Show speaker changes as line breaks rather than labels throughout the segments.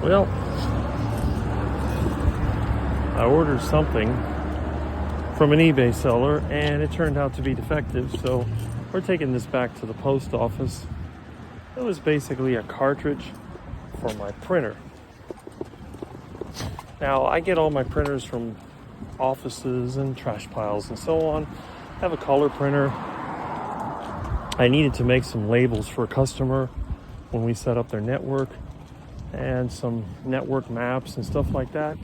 Well, I ordered something from an eBay seller and it turned out to be defective, so we're taking this back to the post office. It was basically a cartridge for my printer. Now, I get all my printers from offices and trash piles and so on. I have a color printer. I needed to make some labels for a customer when we set up their network and some network maps and stuff like that.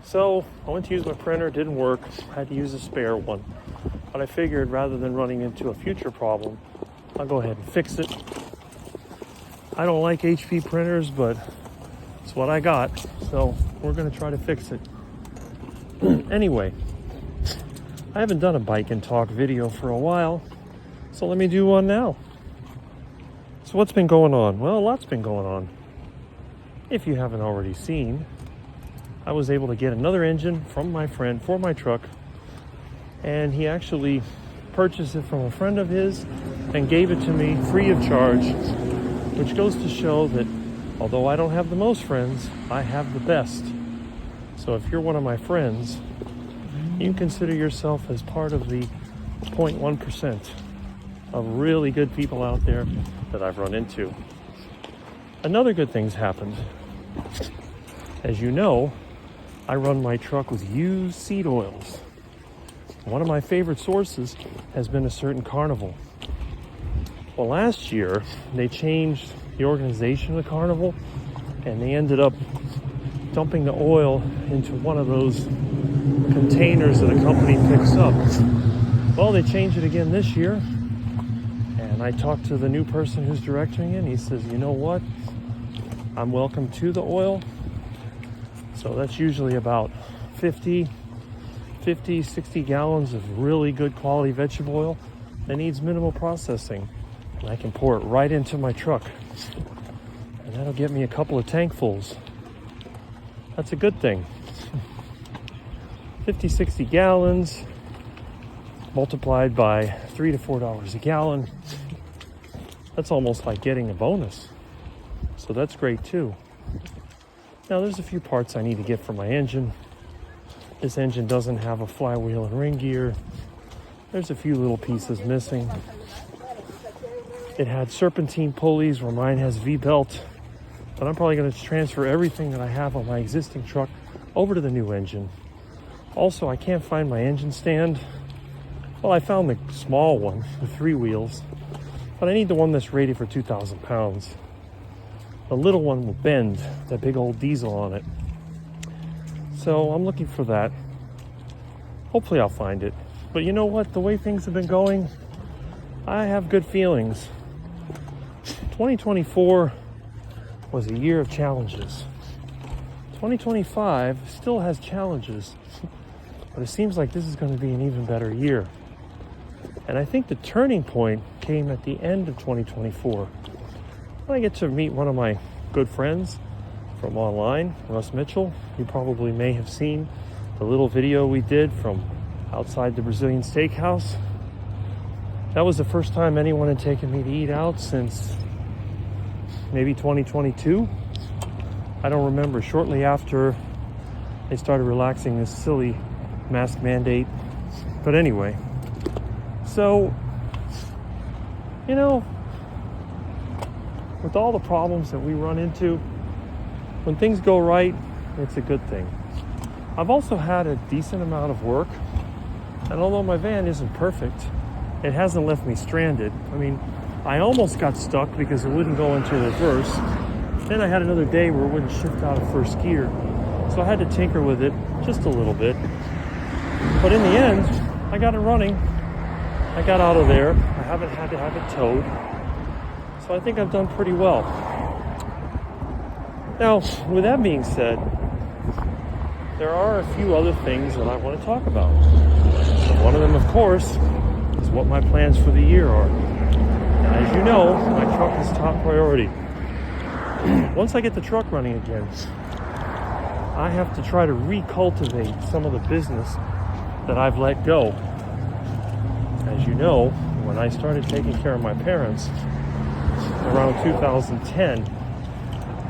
So I went to use my printer, didn't work. I had to use a spare one. But I figured rather than running into a future problem, I'll go ahead and fix it. I don't like HP printers, but it's what I got. So we're gonna try to fix it. Anyway, I haven't done a bike and talk video for a while, so let me do one now. So what's been going on? Well, a lot's been going on. If you haven't already seen, I was able to get another engine from my friend for my truck, and he actually purchased it from a friend of his and gave it to me free of charge, which goes to show that although I don't have the most friends, I have the best. So if you're one of my friends, you consider yourself as part of the 0.1% of really good people out there that I've run into. Another good thing's happened. As you know, I run my truck with used seed oils. One of my favorite sources has been a certain Carnival. Well, last year, they changed the organization of the Carnival, and they ended up dumping the oil into one of those containers that a company picks up. Well, they changed it again this year, and I talked to the new person who's directing it, and he says, you know what? I'm welcome to the oil. So that's usually about 50, 60 gallons of really good quality vegetable oil that needs minimal processing. And I can pour it right into my truck. And that'll get me a couple of tankfuls. That's a good thing. 50, 60 gallons multiplied by $3 to $4 a gallon. That's almost like getting a bonus. So that's great too. Now there's a few parts I need to get for my engine. This engine doesn't have a flywheel and ring gear. There's a few little pieces missing. It had serpentine pulleys where mine has V-belt. But I'm probably going to transfer everything that I have on my existing truck over to the new engine. Also, I can't find my engine stand. Well, I found the small one with 3 wheels, but I need the one that's rated for 2,000 pounds. The little one will bend, that big old diesel on it. So I'm looking for that. Hopefully I'll find it. But you know what? The way things have been going, I have good feelings. 2024 was a year of challenges. 2025 still has challenges, but it seems like this is going to be an even better year. And I think the turning point came at the end of 2024. I get to meet one of my good friends from online, Russ Mitchell. You probably may have seen the little video we did from outside the Brazilian steakhouse. That was the first time anyone had taken me to eat out since maybe 2022. I don't remember. Shortly after they started relaxing this silly mask mandate. But anyway, so, you know, with all the problems that we run into, when things go right, it's a good thing. I've also had a decent amount of work, and although my van isn't perfect, it hasn't left me stranded. I mean, I almost got stuck because it wouldn't go into reverse. Then I had another day where it wouldn't shift out of first gear, so I had to tinker with it just a little bit. But in the end, I got it running. I got out of there. I haven't had to have it towed. So I think I've done pretty well. Now, with that being said, there are a few other things that I want to talk about. And one of them, of course, is what my plans for the year are. Now, as you know, my truck is top priority. Once I get the truck running again, I have to try to recultivate some of the business that I've let go. As you know, when I started taking care of my parents around 2010,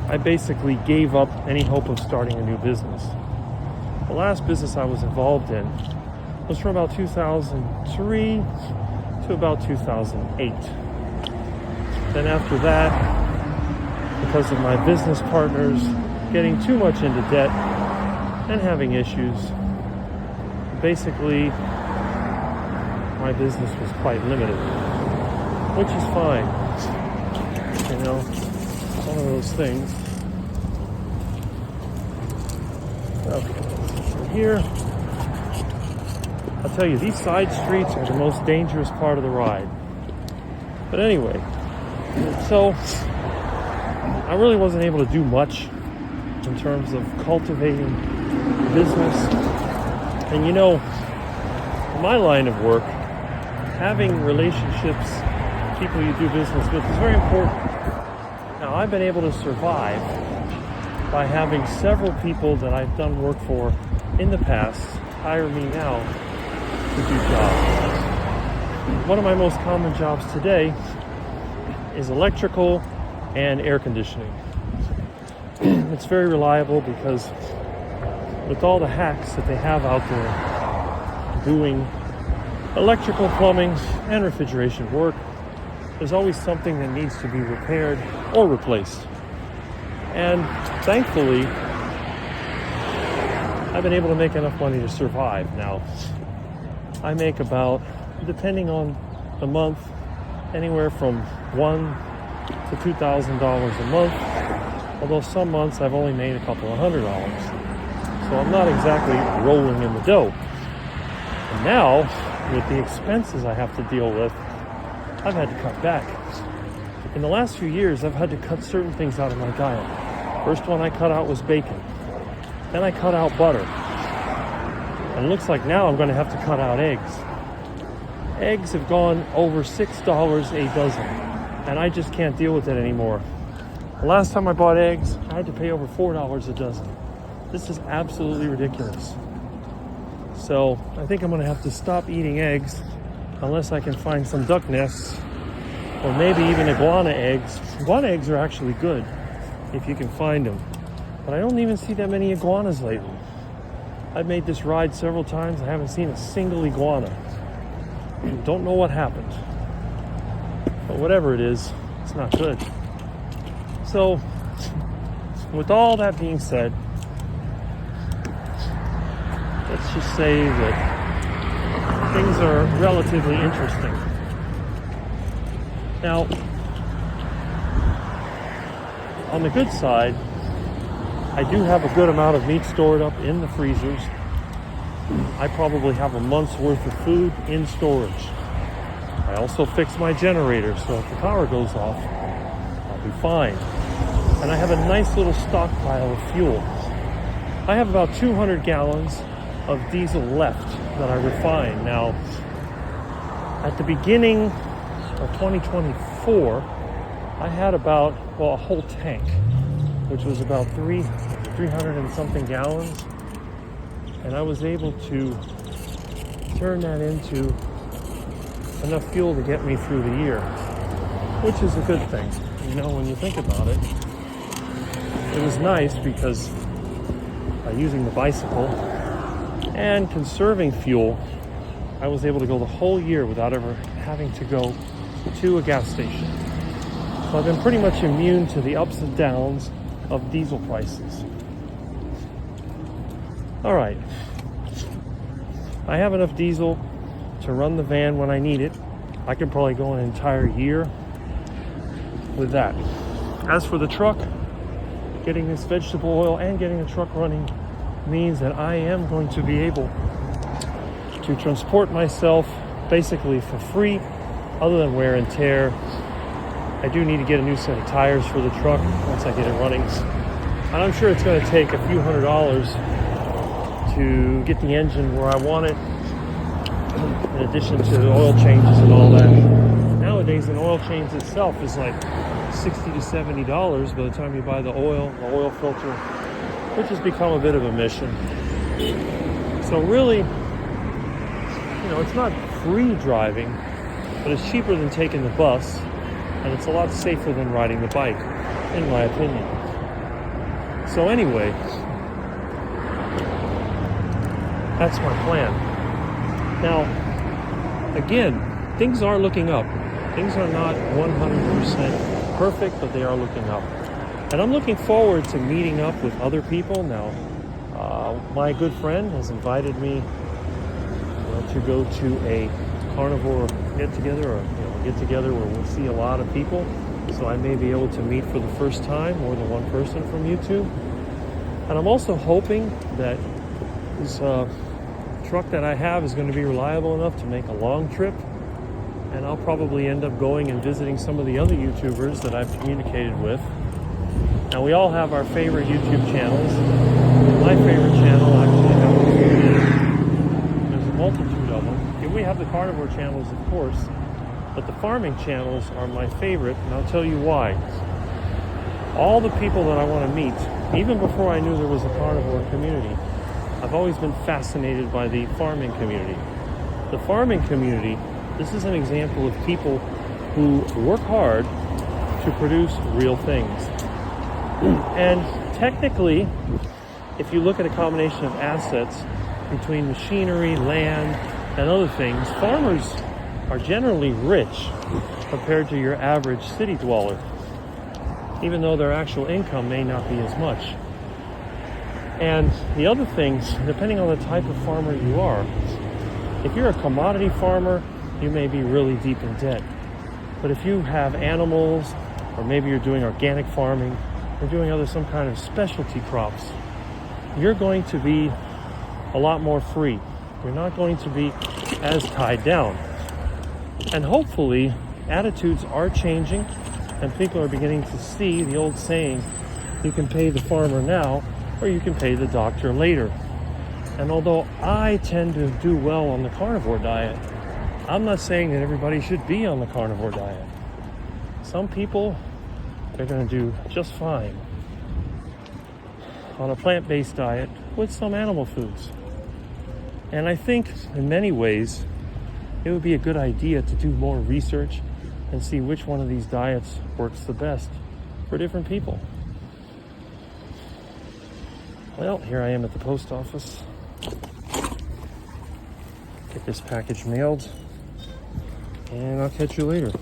I basically gave up any hope of starting a new business. The last business I was involved in was from about 2003 to about 2008. Then after that, because of my business partners getting too much into debt and having issues, basically my business was quite limited, which is fine. You know, one of those things. Okay, so here, I'll tell you, these side streets are the most dangerous part of the ride. But anyway, so I really wasn't able to do much in terms of cultivating business. And you know, in my line of work, having relationships, people you do business with, is very important. Now, I've been able to survive by having several people that I've done work for in the past hire me now to do jobs. One of my most common jobs today is electrical and air conditioning. It's very reliable because with all the hacks that they have out there doing electrical, plumbing, and refrigeration work, there's always something that needs to be repaired or replaced. And thankfully, I've been able to make enough money to survive. Now, I make about, depending on the month, anywhere from $1,000 to $2,000 a month, although some months I've only made a couple of $100. So I'm not exactly rolling in the dough. And now, with the expenses I have to deal with, I've had to cut back. In the last few years, I've had to cut certain things out of my diet. First one I cut out was bacon. Then I cut out butter. And it looks like now I'm going to have to cut out eggs. Eggs have gone over $6 a dozen, and I just can't deal with it anymore. The last time I bought eggs, I had to pay over $4 a dozen. This is absolutely ridiculous. So I think I'm going to have to stop eating eggs unless I can find some duck nests or maybe even iguana eggs. Iguana eggs are actually good if you can find them. But I don't even see that many iguanas lately. I've made this ride several times. I haven't seen a single iguana. Don't know what happened. But whatever it is, it's not good. So, with all that being said, let's just say that things are relatively interesting. Now, on the good side, I do have a good amount of meat stored up in the freezers. I probably have a month's worth of food in storage. I also fixed my generator, so if the power goes off, I'll be fine. And I have a nice little stockpile of fuel. I have about 200 gallons of diesel left that I refine. Now, at the beginning of 2024, I had about, a whole tank, which was about 300 and something gallons. And I was able to turn that into enough fuel to get me through the year, which is a good thing. You know, when you think about it, it was nice because by using the bicycle and conserving fuel, I was able to go the whole year without ever having to go to a gas station. So I've been pretty much immune to the ups and downs of diesel prices. All right. I have enough diesel to run the van when I need it. I could probably go an entire year with that. As for the truck, getting this vegetable oil and getting the truck running means that I am going to be able to transport myself basically for free, other than wear and tear. I do need to get a new set of tires for the truck once I get it running. And I'm sure it's going to take a few $100s to get the engine where I want it, in addition to the oil changes and all that. Nowadays, an oil change itself is like $60 to $70 by the time you buy the oil filter, which has become a bit of a mission. So really, it's not free driving, but it's cheaper than taking the bus, and it's a lot safer than riding the bike, in my opinion. So anyway, that's my plan. Now, again, things are looking up. Things are not 100% perfect, but they are looking up. And I'm looking forward to meeting up with other people. Now, my good friend has invited me to go to a carnivore get-together, or get-together where we'll see a lot of people. So I may be able to meet for the first time more than one person from YouTube. And I'm also hoping that this truck that I have is going to be reliable enough to make a long trip. And I'll probably end up going and visiting some of the other YouTubers that I've communicated with. Now, we all have our favorite YouTube channels. My favorite channel actually there's a multitude of them. And we have the carnivore channels, of course, but the farming channels are my favorite, and I'll tell you why. All the people that I want to meet, even before I knew there was a carnivore community, I've always been fascinated by the farming community. The farming community, this is an example of people who work hard to produce real things. And technically, if you look at a combination of assets between machinery, land, and other things, farmers are generally rich compared to your average city dweller, even though their actual income may not be as much. And the other things, depending on the type of farmer you are, if you're a commodity farmer, you may be really deep in debt. But if you have animals, or maybe you're doing organic farming, or doing some kind of specialty crops, you're going to be a lot more free. You're not going to be as tied down. And hopefully, attitudes are changing, and people are beginning to see the old saying, you can pay the farmer now, or you can pay the doctor later. And although I tend to do well on the carnivore diet, I'm not saying that everybody should be on the carnivore diet. Some people, they're going to do just fine on a plant-based diet with some animal foods. And I think in many ways, it would be a good idea to do more research and see which one of these diets works the best for different people. Well, here I am at the post office. Get this package mailed, and I'll catch you later.